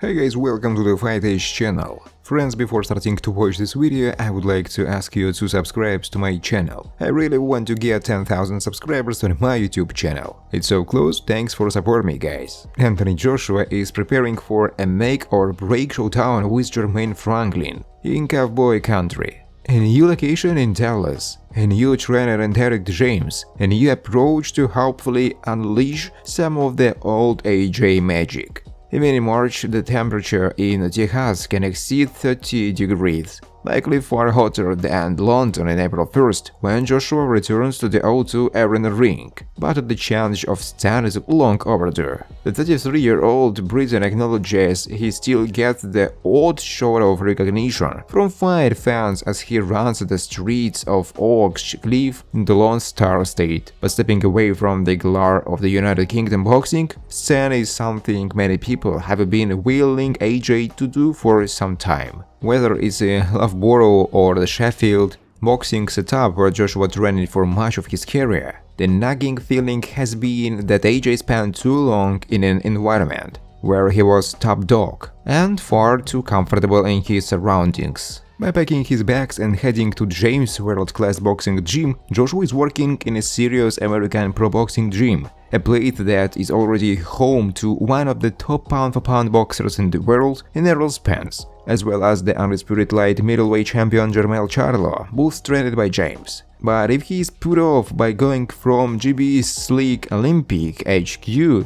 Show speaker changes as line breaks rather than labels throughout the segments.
Hey guys, welcome to the Fight Age channel. Friends, before starting to watch this video, I would like to ask you to subscribe to my channel. I really want to get 10,000 subscribers on my YouTube channel. It's so close, thanks for supporting me, guys. Anthony Joshua is preparing for a make-or-break showdown with Jermaine Franklin in Cowboy country. A new location in Dallas, a new trainer in Derrick James, a new approach to hopefully unleash some of the old AJ magic. Even in March, the temperature in Texas can exceed 30 degrees, likely far hotter than London on April 1st, when Joshua returns to the O2 Arena ring. But the challenge of Stan is long overdue. The 33-year-old Britain acknowledges he still gets the odd shot of recognition from fight fans as he runs the streets of Oak Cliff in the Lone Star State. But stepping away from the glare of the United Kingdom boxing, Stan is something many people have been willing AJ to do for some time. Whether it's in Loughborough or the Sheffield boxing setup where Joshua trained for much of his career, the nagging feeling has been that AJ spent too long in an environment where he was top dog and far too comfortable in his surroundings. By packing his bags and heading to James' world-class boxing gym, Joshua is working in a serious American pro boxing gym, a place that is already home to one of the top pound-for-pound boxers in the world in Errol Spence, as well as the undisputed light middleweight champion Jermaine Franklin, both trained by James. But if he is put off by going from GB's sleek Olympic HQ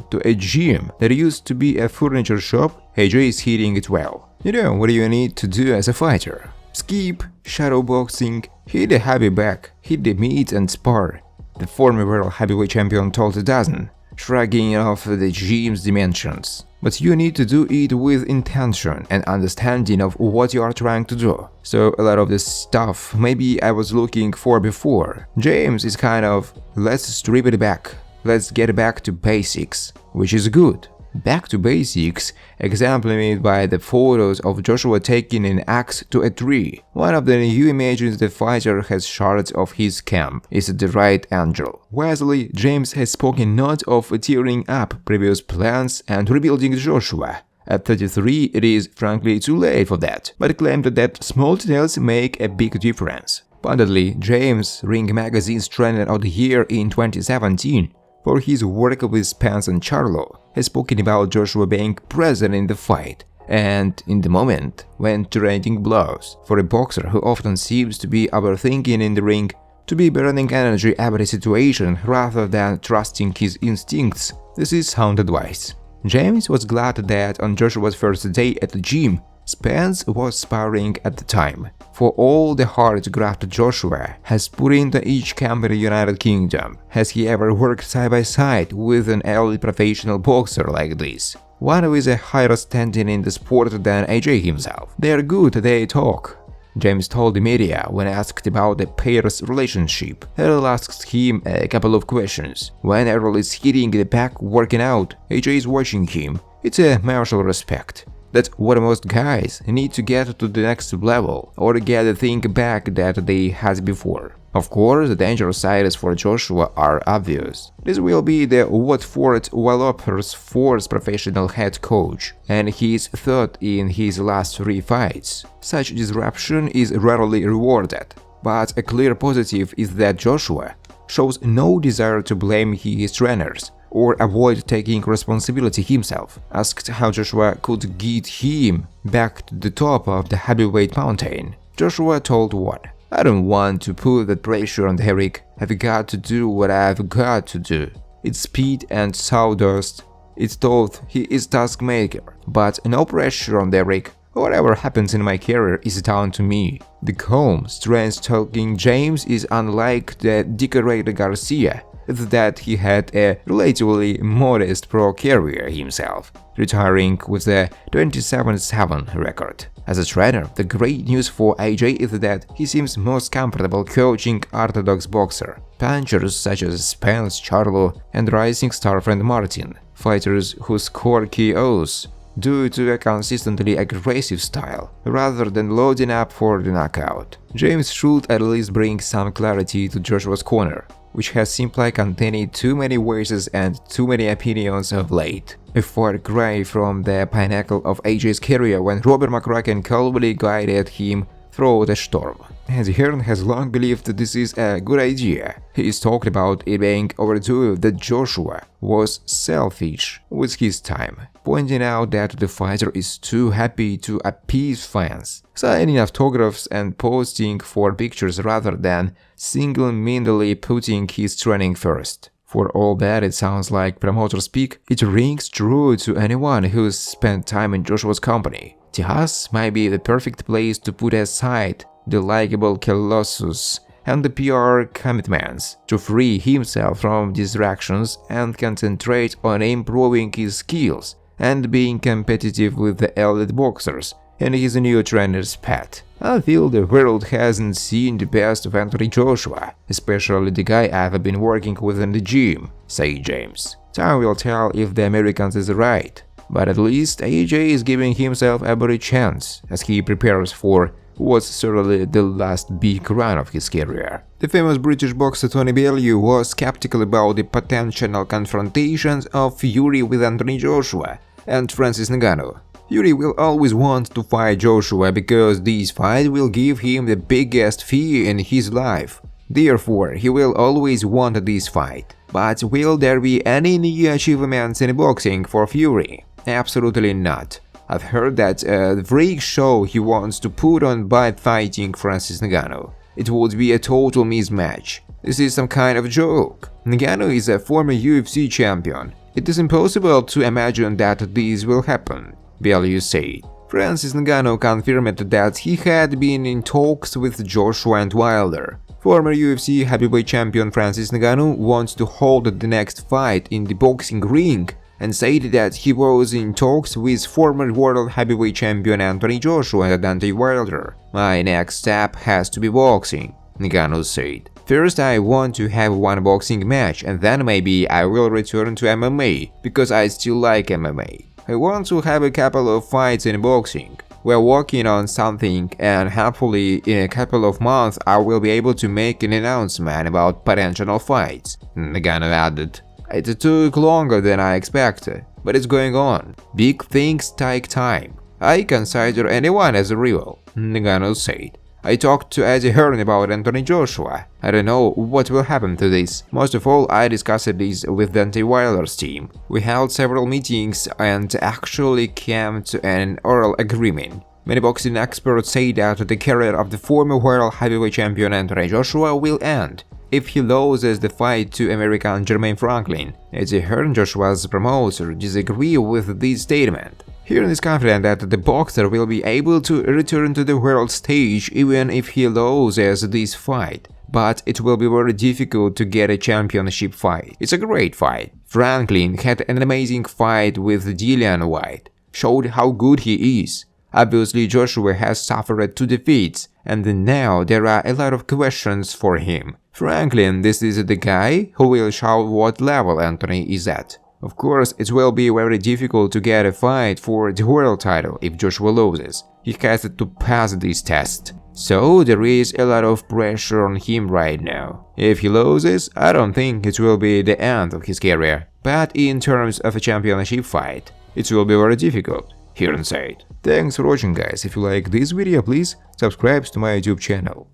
to a gym that used to be a furniture shop, AJ is hitting it well. You know what you need to do as a fighter. Skip, shadow boxing, hit a heavy back, hit the meat and spar, the former world heavyweight champion told DAZN, shrugging off the gym's dimensions. But you need to do it with intention and understanding of what you are trying to do. So a lot of this stuff maybe I was looking for before. James is kind of, let's strip it back, let's get back to basics, which is good. Back to basics, exemplified by the photos of Joshua taking an axe to a tree. One of the new images the fighter has shots of his camp is the right angle. Wisely, James has spoken not of tearing up previous plans and rebuilding Joshua. At 33, it is frankly too late for that, but claimed that small details make a big difference. Punditly, James, Ring Magazine's trainer of the year in 2017, for his work with Spence and Charlo, has spoken about Joshua being present in the fight and in the moment when trading blows. For a boxer who often seems to be overthinking in the ring, to be burning energy every situation rather than trusting his instincts, this is sound advice. James was glad that on Joshua's first day at the gym, Spence was sparring at the time. For all the hard graft Joshua has put into each camp in the United Kingdom, has he ever worked side by side with an early professional boxer like this? One who is a higher standing in the sport than AJ himself. They are good, they talk, James told the media when asked about the pair's relationship. Errol asks him a couple of questions. When Errol is hitting the back working out, AJ is watching him. It's a mutual respect. That's what most guys need to get to the next level or get the thing back that they had before. Of course, the dangerous sides for Joshua are obvious. This will be the Watford Wallopers' fourth professional head coach, and his third in his last 3 fights. Such disruption is rarely rewarded, but a clear positive is that Joshua shows no desire to blame his trainers or avoid taking responsibility himself. Asked how Joshua could get him back to the top of the heavyweight mountain, Joshua told one, "I don't want to put that pressure on Derrick. I've got to do what I've got to do. It's speed and sawdust. It's tough, he is taskmaker, but no pressure on Derrick. Whatever happens in my career is down to me." The calm, strange-talking James is unlike the decorated Garcia, that he had a relatively modest pro career himself, retiring with a 27-7 record. As a trainer, the great news for AJ is that he seems most comfortable coaching orthodox boxer, punchers such as Spence, Charlo, and rising star friend Martin, fighters who score KOs due to a consistently aggressive style, rather than loading up for the knockout. James should at least bring some clarity to Joshua's corner. which has simply contained too many voices and too many opinions of late. A far cry from the pinnacle of AJ's career when Robert McCracken calmly guided him through the storm. Eddie Hearn has long believed that this is a good idea. He's talked about it being overdue, that Joshua was selfish with his time, pointing out that the fighter is too happy to appease fans, signing autographs and posting for pictures rather than single-mindedly putting his training first. For all that it sounds like promoter speak, it rings true to anyone who's spent time in Joshua's company. Texas might be the perfect place to put aside the likable colossus and the PR commitments, to free himself from distractions and concentrate on improving his skills and being competitive with the elite boxers and his new trainer's pet. I feel the world hasn't seen the best of Anthony Joshua, especially the guy I've been working with in the gym, said James. Time will tell if the Americans is right, but at least AJ is giving himself a better chance as he prepares for what's certainly the last big run of his career. The famous British boxer Tony Bellew was skeptical about the potential confrontations of Fury with Anthony Joshua and Francis Ngannou. Fury will always want to fight Joshua because this fight will give him the biggest fee in his life. Therefore, he will always want this fight. But will there be any new achievements in boxing for Fury? Absolutely not. I've heard that the freak show he wants to put on by fighting Francis Ngannou. It would be a total mismatch. This is some kind of joke. Ngannou is a former UFC champion. It is impossible to imagine that this will happen, Bellew said. Francis Ngannou confirmed that he had been in talks with Joshua and Wilder. Former UFC heavyweight champion Francis Ngannou wants to hold the next fight in the boxing ring and said that he was in talks with former world heavyweight champion Anthony Joshua and Deontay Wilder. My next step has to be boxing, Ngannou said. First I want to have one boxing match and then maybe I will return to MMA because I still like MMA. I want to have a couple of fights in boxing. We're working on something and hopefully in a couple of months I will be able to make an announcement about potential fights, Ngannou added. It took longer than I expected, but it's going on. Big things take time. I consider anyone as a rival, Ngannou said. I talked to Eddie Hearn about Anthony Joshua. I don't know what will happen to this. Most of all, I discussed this with Deontay Wilder's team. We held several meetings and actually came to an oral agreement. Many boxing experts say that the career of the former world heavyweight champion Anthony Joshua will end if he loses the fight to American Jermaine Franklin. Eddie Hearn, Joshua's promoter, disagree with this statement. Hearn is confident that the boxer will be able to return to the world stage even if he loses this fight, but it will be very difficult to get a championship fight. It's a great fight. Franklin had an amazing fight with Dillian Whyte, showed how good he is. Obviously, Joshua has suffered 2 defeats, and now there are a lot of questions for him. Franklin, this is the guy who will show what level Anthony is at. Of course, it will be very difficult to get a fight for the world title if Joshua loses. He has to pass this test. So there is a lot of pressure on him right now. If he loses, I don't think it will be the end of his career. But in terms of a championship fight, it will be very difficult, Hearn said. Thanks for watching, guys. If you like this video, please subscribe to my YouTube channel.